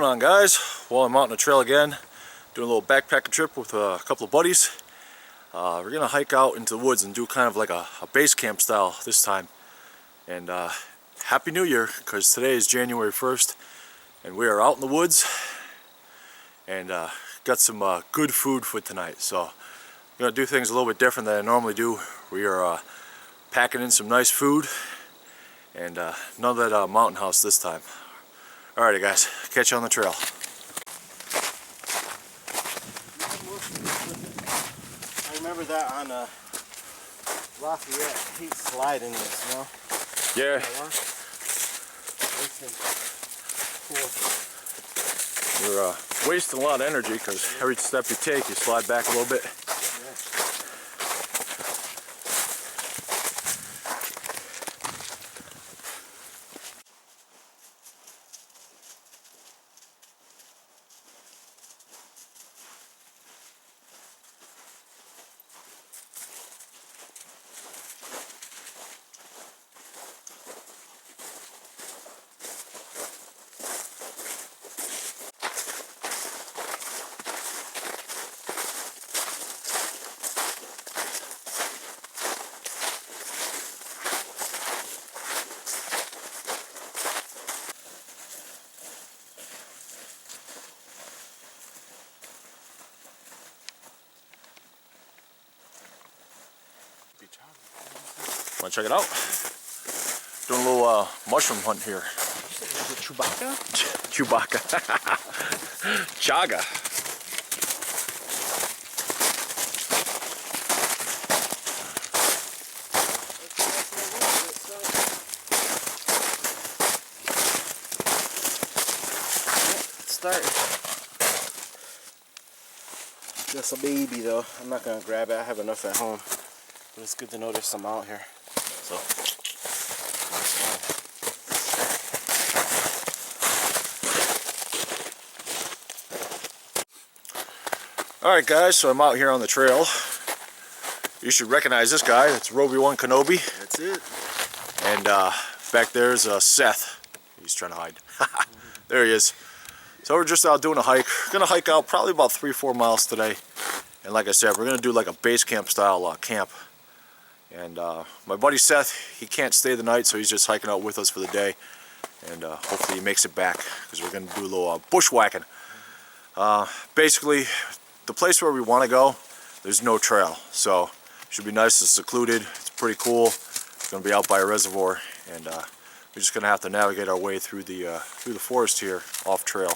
on, guys? Well, I'm out on the trail again, doing a little backpacking trip with a couple of buddies. We're gonna hike out into the woods and do kind of like a base camp style this time. And Happy New Year, because today is January 1st and we are out in the woods and got some good food for tonight. So I'm gonna do things a little bit different than I normally do. We are packing in some nice food and none of that mountain house this time. Alrighty, guys, catch you on the trail. I remember that on Lafayette, heat slide in the snow. Yeah. You're wasting a lot of energy because every step you take, you slide back a little bit. Want to check it out? Doing a little mushroom hunt here. Is it Chewbacca? Chewbacca. Chaga. Start. Just a baby though. I'm not gonna grab it. I have enough at home. But it's good to know there's some out here. So Alright, guys, so I'm out here on the trail. You should recognize this guy. It's Roby1 Kenobi. that's it. And back there's Seth. He's trying to hide. There he is. So we're just out doing a hike. We're gonna hike out probably about 3-4 miles today. And like I said, we're gonna do like a base camp style camp. And my buddy Seth, he can't stay the night, so he's just hiking out with us for the day. And hopefully he makes it back, because we're gonna do a little bushwhacking. Basically, the place where we want to go, there's no trail, so it should be nice and secluded. It's pretty cool. It's gonna be out by a reservoir, and we're just gonna have to navigate our way through the forest here, off trail.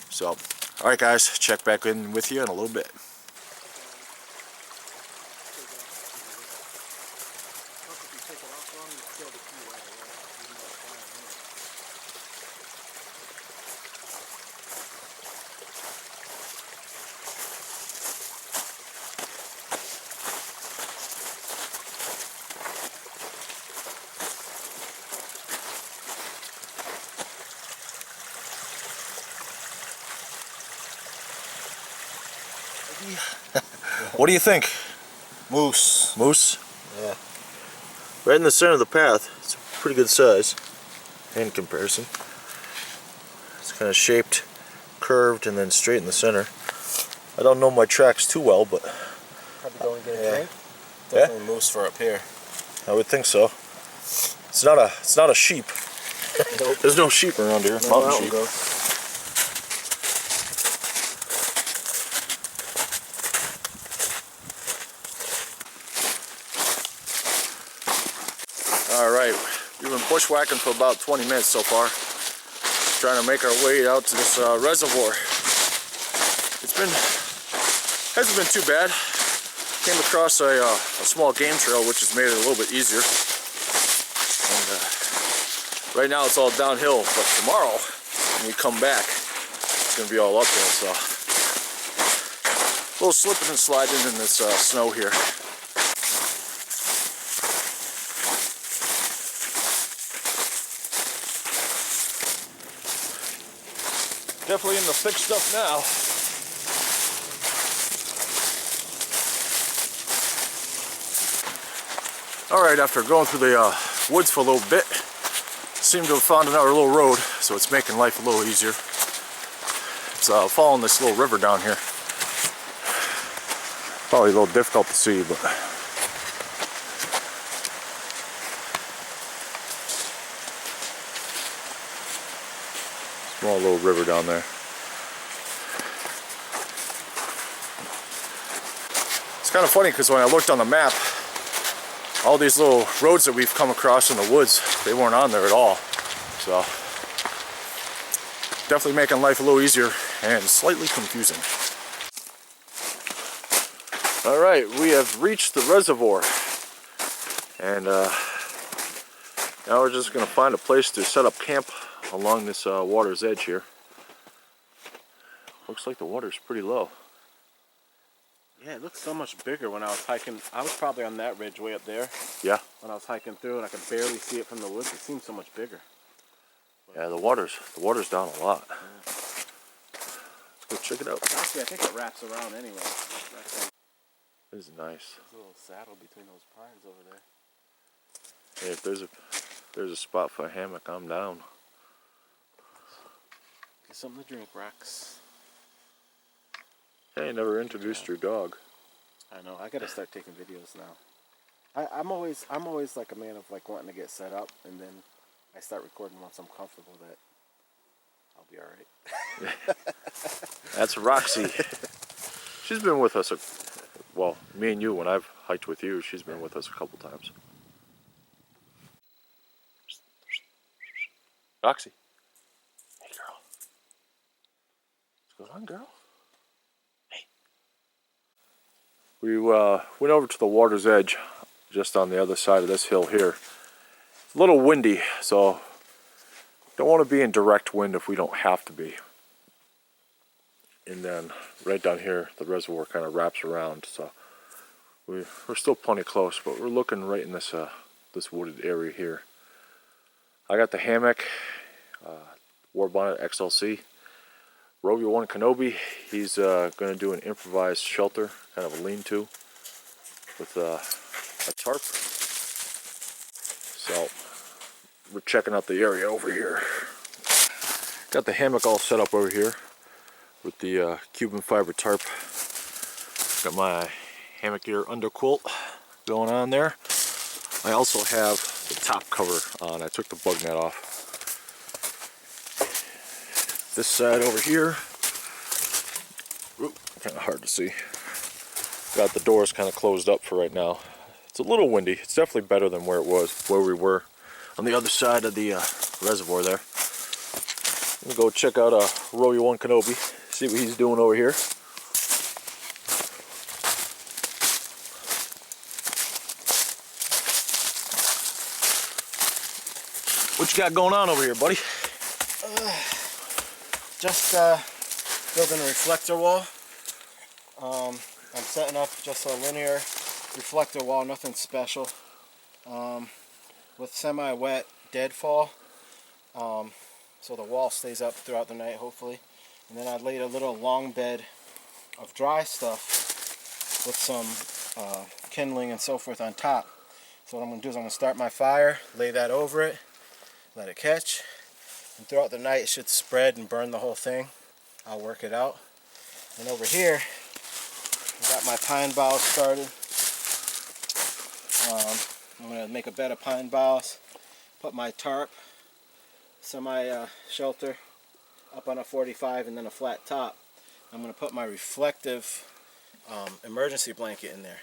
So, all right, guys, check back in with you in a little bit. What do you think? Moose. Moose? Yeah. Right in the center of the path. It's a pretty good size in comparison. It's kind of shaped, curved, and then straight in the center. I don't know my tracks too well, but Probably going to get a drink. Yeah. Definitely moose for up here. I would think so. It's not a sheep. Nope. There's no sheep around here. No mountain sheep. goat. Alright, we've been bushwhacking for about 20 minutes so far. Trying to make our way out to this reservoir. Hasn't been too bad. Came across a small game trail, which has made it a little bit easier. And right now it's all downhill, but tomorrow when we come back, it's going to be all uphill. So a little slipping and sliding in this snow here. Definitely in the thick stuff now. Alright, after going through the woods for a little bit, seem to have found another little road, so it's making life a little easier. it's following this little river down here. Probably a little difficult to see, but small little river down there. It's kind of funny because when I looked on the map, all these little roads that we've come across in the woods, they weren't on there at all. So definitely making life a little easier and slightly confusing. All right, we have reached the reservoir, and now we're just gonna find a place to set up camp along this water's edge here. Looks like the water's pretty low. Yeah, it looks so much bigger when I was hiking. I was probably on that ridge way up there. Yeah. When I was hiking through, and I could barely see it from the woods. It seems so much bigger. Yeah, the water's down a lot. Yeah. Let's go check it out. Actually, I think it wraps around anyway. This is nice. There's a little saddle between those pines over there. Hey, if there's a spot for a hammock, I'm down. Get something to drink, Rex. Hey, never introduced your dog. I know. I gotta start taking videos now. I'm always like a man of like wanting to get set up, and then I start recording once I'm comfortable that I'll be all right. That's Roxy. She's been with us well, me and you, when I've hiked with you, she's been with us a couple times. Roxy. Hey, girl. What's going on, girl? Hey. We went over to the water's edge, just on the other side of this hill here. It's a little windy, so don't want to be in direct wind if we don't have to be. And then right down here, the reservoir kind of wraps around, so we're still plenty close, but we're looking right in this this wooded area here. I got the hammock, War Bonnet XLC. Roby One Kenobi, he's going to do an improvised shelter, kind of a lean-to, with a tarp. So we're checking out the area over here. Got the hammock all set up over here with the Cuban fiber tarp. Got my hammock gear underquilt going on there. I also have the top cover on. I took the bug net off. This side over here, kind of hard to see. Got the doors kind of closed up for right now. It's a little windy. It's definitely better than where we were on the other side of the reservoir there. I'm gonna go check out Roby One Kenobi, see what he's doing over here. What you got going on over here, buddy? Just building a reflector wall. I'm setting up just a linear reflector wall, nothing special. With semi-wet deadfall, so the wall stays up throughout the night, hopefully. And then I laid a little long bed of dry stuff with some kindling and so forth on top. So what I'm going to do is I'm going to start my fire, lay that over it, let it catch, and throughout the night it should spread and burn the whole thing. I'll work it out. And over here, I got my pine boughs started. I'm going to make a bed of pine boughs, put my tarp, semi-shelter up on a 45 and then a flat top. I'm going to put my reflective emergency blanket in there,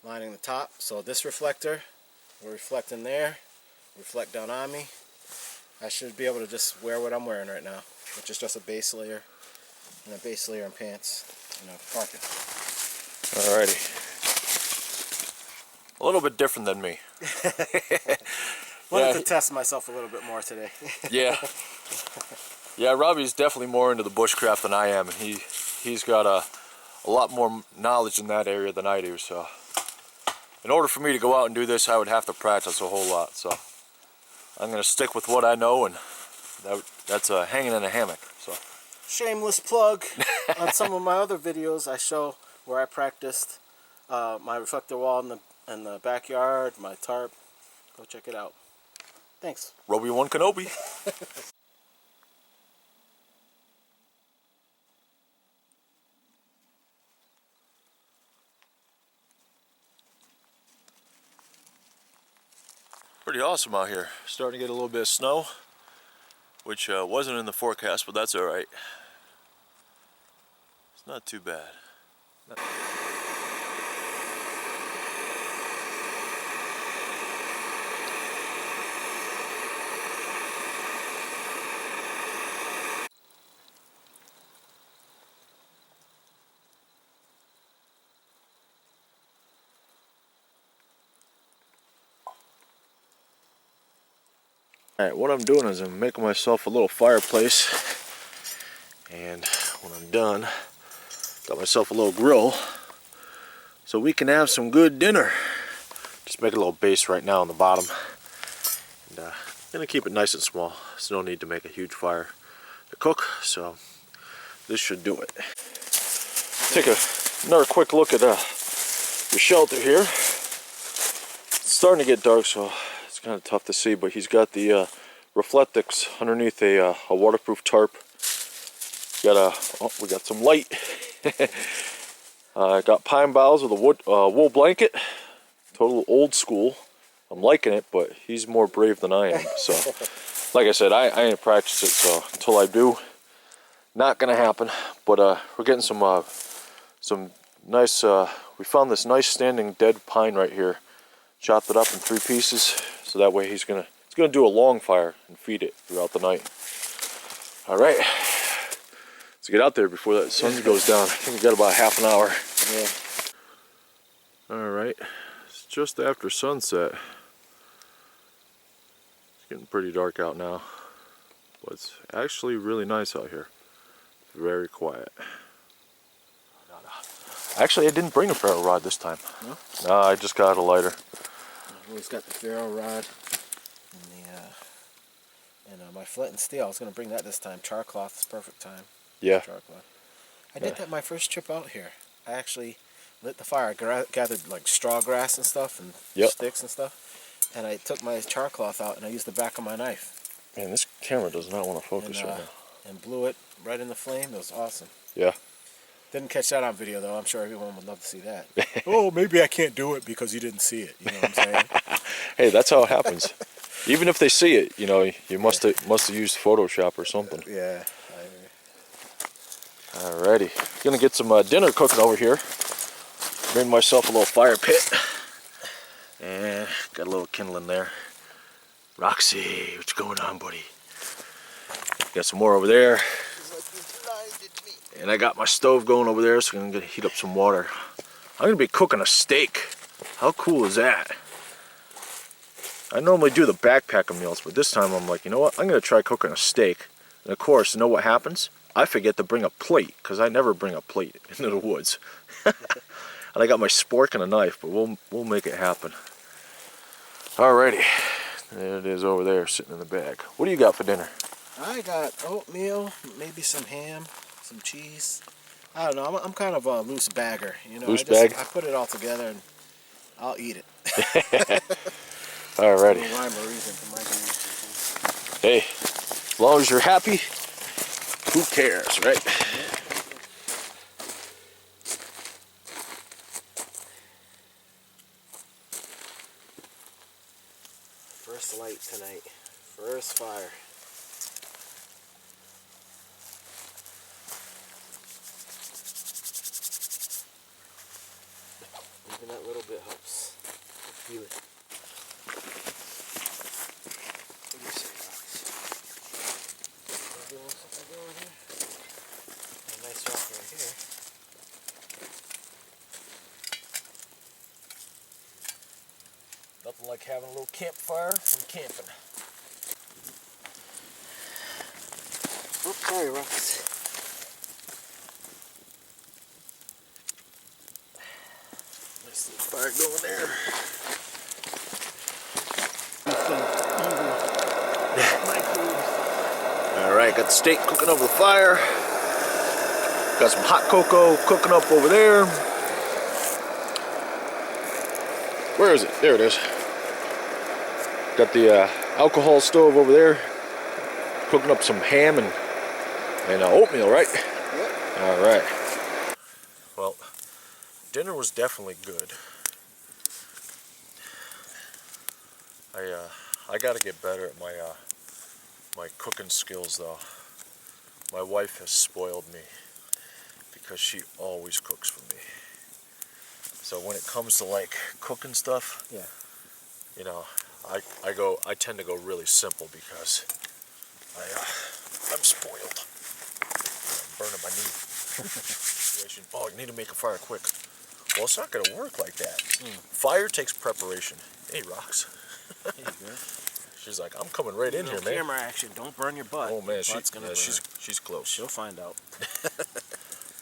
lining the top. So this reflector will reflect in there, reflect down on me. I should be able to just wear what I'm wearing right now, which is just a base layer and a base layer and pants and a parka. Alrighty. A little bit different than me. Wanted to test myself a little bit more today. Yeah. Yeah, Robbie's definitely more into the bushcraft than I am. He's got a lot more knowledge in that area than I do, so in order for me to go out and do this, I would have to practice a whole lot. So I'm going to stick with what I know, and that's hanging in a hammock. So shameless plug. On some of my other videos, I show where I practiced my reflector wall in the backyard, my tarp. Go check it out. Thanks. Roby One Kenobi. Pretty awesome out here. Starting to get a little bit of snow, which wasn't in the forecast, but that's alright. It's not too bad. Alright, what I'm doing is I'm making myself a little fireplace, and when I'm done, got myself a little grill so we can have some good dinner. Just make a little base right now on the bottom, and I'm gonna keep it nice and small. There's no need to make a huge fire to cook, so this should do it. Take another quick look at your shelter here. It's starting to get dark, so it's kind of tough to see, but he's got the Reflectix underneath a waterproof tarp. We got some light. Got pine boughs with a wool blanket. Total old school. I'm liking it, but he's more brave than I am. So, like I said, I ain't practiced it, so until I do, not gonna happen. But we're getting some nice. We found this nice standing dead pine right here. Chopped it up in 3 pieces, so that way he's gonna do a long fire and feed it throughout the night. All right, let's get out there before that sun goes down. I think we got about half an hour. Yeah. All right, it's just after sunset. It's getting pretty dark out now, but it's actually really nice out here. Very quiet. Actually, I didn't bring a ferro rod this time. No? No, I just got a lighter. I've always got the ferro rod and my flint and steel. I was going to bring that this time. Char cloth is perfect time. Yeah. Char cloth. I did that my first trip out here. I actually lit the fire. I gathered like straw grass and stuff and sticks and stuff. And I took my char cloth out and I used the back of my knife. Man, this camera does not want to focus right now. And blew it right in the flame. It was awesome. Yeah. Didn't catch that on video though. I'm sure everyone would love to see that. Oh, maybe I can't do it because you didn't see it. You know what I'm saying? Hey, that's how it happens. Even if they see it, you know, you must have used Photoshop or something. Yeah. Alrighty, gonna get some dinner cooking over here. Made myself a little fire pit, and got a little kindling there. Roxy, what's going on, buddy? Got some more over there. And I got my stove going over there, so I'm gonna heat up some water. I'm gonna be cooking a steak. How cool is that? I normally do the backpacker meals, but this time I'm like, you know what? I'm gonna try cooking a steak. And of course, you know what happens? I forget to bring a plate, because I never bring a plate into the woods. And I got my spork and a knife, but we'll make it happen. Alrighty, there it is over there, sitting in the bag. What do you got for dinner? I got oatmeal, maybe some ham, some cheese. I don't know. I'm kind of a loose bagger, you know. I put it all together and I'll eat it. Alrighty. Hey, as long as you're happy, who cares, right? First light tonight. First fire. Even that little bit helps. Feel it. What do you say, Alex? Something going here? A nice rock right here. Nothing like having a little campfire from camping. Oops, sorry, Rox. Nice little fire going there. Alright, got the steak cooking over the fire. Got some hot cocoa cooking up over there. Where is it? There it is. Got the alcohol stove over there. Cooking up some ham and oatmeal, right? Yep. Alright. Well, dinner was definitely good. I gotta get better at my cooking skills though. My wife has spoiled me because she always cooks for me. So when it comes to like cooking stuff, Yeah. you know, I tend to go really simple because I'm spoiled. I'm burning my knee. Oh, I need to make a fire quick. Well, it's not gonna work like that. Fire takes preparation. Hey, Rocks. There you go. She's like, I'm coming right in here, man. Camera action. Don't burn your butt. Oh man, Your she's close. She'll find out.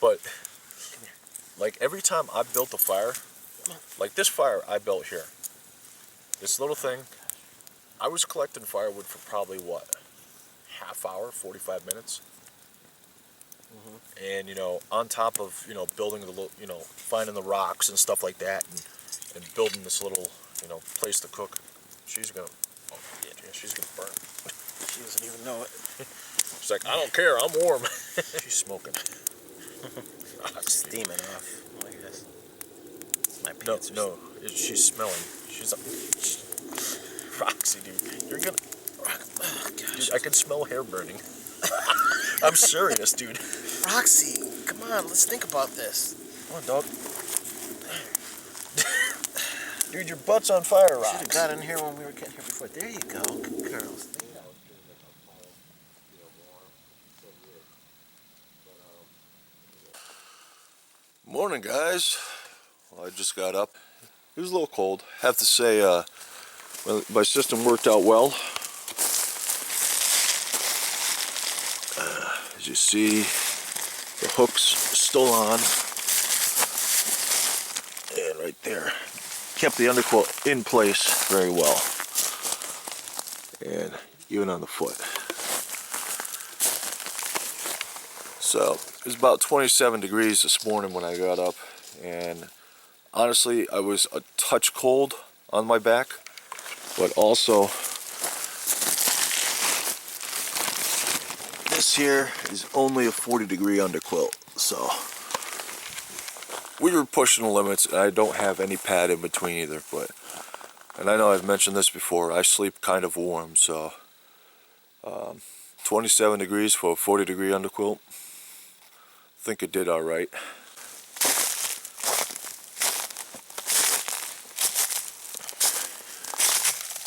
But like every time I built a fire, like this fire I built here, this little thing, I was collecting firewood for probably what, half hour, 45 minutes. And you know, on top of building the finding the rocks and stuff like that, and building this little place to cook, she's gonna she's gonna burn. She doesn't even know it. She's like, I don't care, I'm warm. She's smoking. Steaming off. Like this. My No, pants no, she's smelling. She's Roxy, dude. You're gonna. Oh, gosh. Dude, I can smell hair burning. I'm serious, dude. Roxy, come on, let's think about this. Come on, dog. Dude, your butt's on fire, Should Rox. have got in here when we were getting here before. There you go, good girls. Morning, guys. Well, I just got up. It was a little cold. Have to say, my system worked out well. As you see, the hook's still on. And right there. Kept the underquilt in place very well. And even on the foot. So, it was about 27 degrees this morning when I got up. And honestly, I was a touch cold on my back. But also, this here is only a 40-degree underquilt, so we were pushing the limits. I don't have any pad in between either, and I know I've mentioned this before, I sleep kind of warm, so 27 degrees for a 40-degree underquilt, I think it did all right.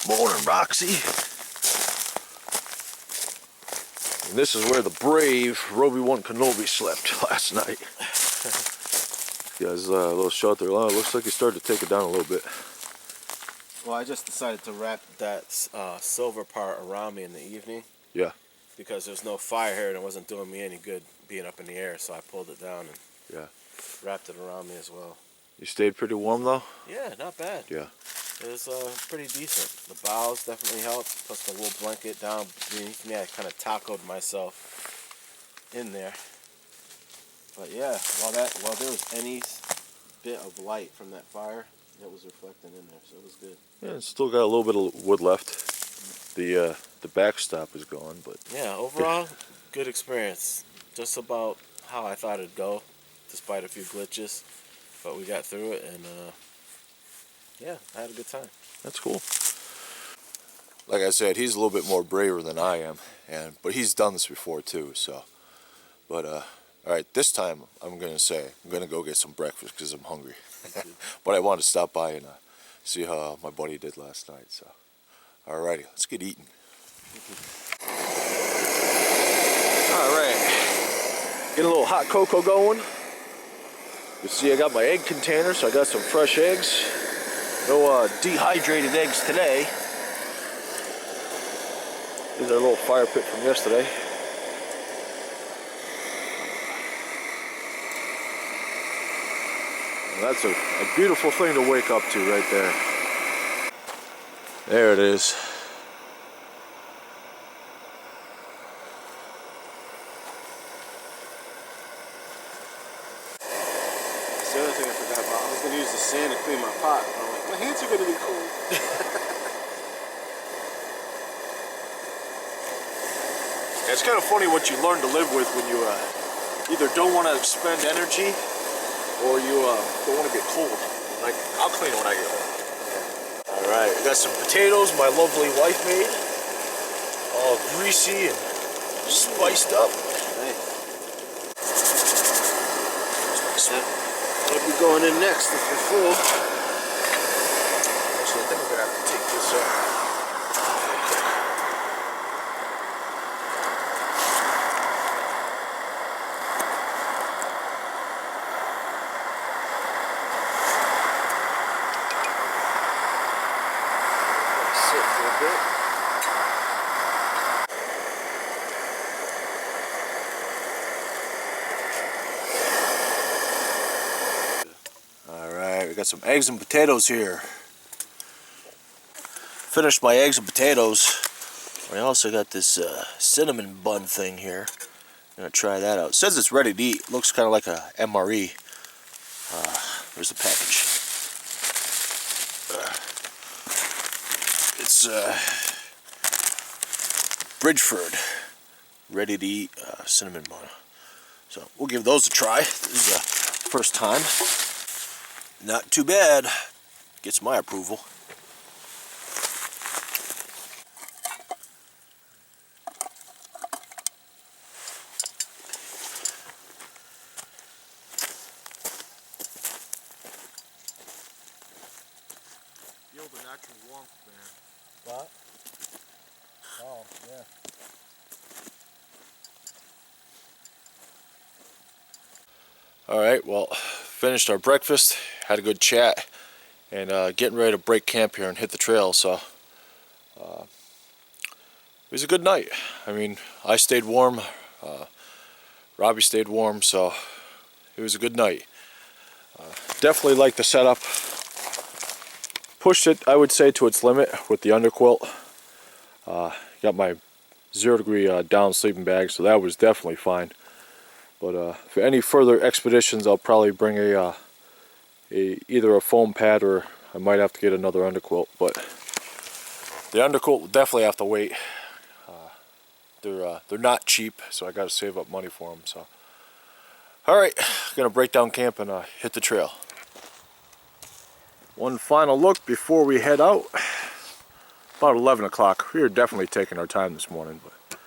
Morning, Roxy. And this is where the brave Roby-1 Kenobi slept last night. He has a little shelter. Oh, it looks like he started to take it down a little bit. Well, I just decided to wrap that silver part around me in the evening. Yeah. Because there's no fire here and it wasn't doing me any good being up in the air, so I pulled it down and wrapped it around me as well. You stayed pretty warm though? Yeah, not bad. Yeah. It was pretty decent. The boughs definitely helped, plus the wool blanket down beneath me. I kind of tacoed myself in there. But yeah, while there was any bit of light from that fire, it was reflecting in there, so it was good. Yeah, it's still got a little bit of wood left. The backstop is gone, but yeah, overall, good experience. Just about how I thought it'd go, despite a few glitches. But we got through it, and yeah, I had a good time. That's cool. Like I said, he's a little bit more braver than I am, but he's done this before too. So, but all right, this time I'm gonna go get some breakfast because I'm hungry. But I wanted to stop by and see how my buddy did last night. So, alrighty, let's get eating. All right, get a little hot cocoa going. You see, I got my egg container, so I got some fresh eggs. No dehydrated eggs today. These are a little fire pit from yesterday. And that's a beautiful thing to wake up to right there. There it is. That's the other thing I forgot about. I was going to use the sand to clean my pot, but I'm like, my hands are going to be cold. It's kind of funny what you learn to live with when you either don't want to expend energy or you don't want to get cold. Like, I'll clean it when I get home. Alright, I got some potatoes my lovely wife made. All greasy and spiced up. Nice. I'll be going in next if you're full. Actually, I think we're gonna have to take this out. Sit for a bit. Alright, we got some eggs and potatoes here. Finished my eggs and potatoes. I also got this cinnamon bun thing here. I'm gonna try that out. It says it's ready to eat. Looks kind of like a MRE. There's the package. It's Bridgeford ready to eat cinnamon bun. So we'll give those a try. This is the first time. Not too bad. Gets my approval. Feel the natural warmth, man. What? Oh, yeah. Alright, well, finished our breakfast, had a good chat, and getting ready to break camp here and hit the trail, so it was a good night. I mean, I stayed warm, Robbie stayed warm, so it was a good night. Definitely like the setup. Pushed it, I would say, to its limit with the underquilt. Got my 0-degree down sleeping bag, so that was definitely fine. But for any further expeditions, I'll probably bring either a foam pad, or I might have to get another underquilt. But the underquilt will definitely have to wait. They're not cheap, so I got to save up money for them. So, all right, gonna break down camp and hit the trail. One final look before we head out. About 11 o'clock. We were definitely taking our time this morning, but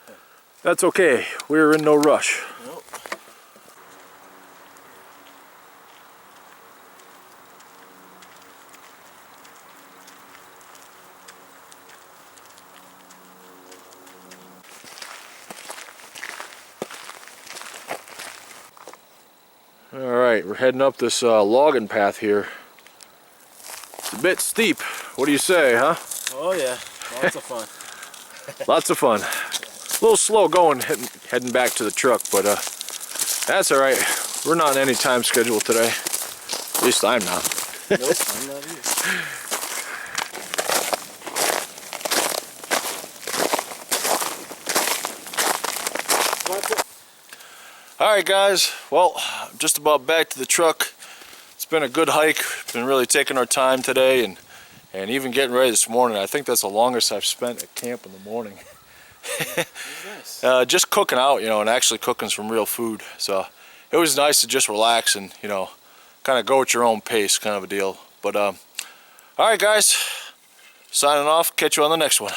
that's okay. We were in no rush. Nope. Alright, we're heading up this logging path here. It's a bit steep. What do you say, huh? Oh yeah, lots of fun. Lots of fun. A little slow going heading back to the truck, but that's alright. We're not on any time schedule today. At least I'm not. Nope, I'm not either. Alright guys, well, I'm just about back to the truck. It's been a good hike. Been really taking our time today, and even getting ready this morning. I think that's the longest I've spent at camp in the morning. Nice. Just cooking out, and actually cooking some real food. So it was nice to just relax and, kind of go at your own pace, kind of a deal. But alright guys, signing off. Catch you on the next one.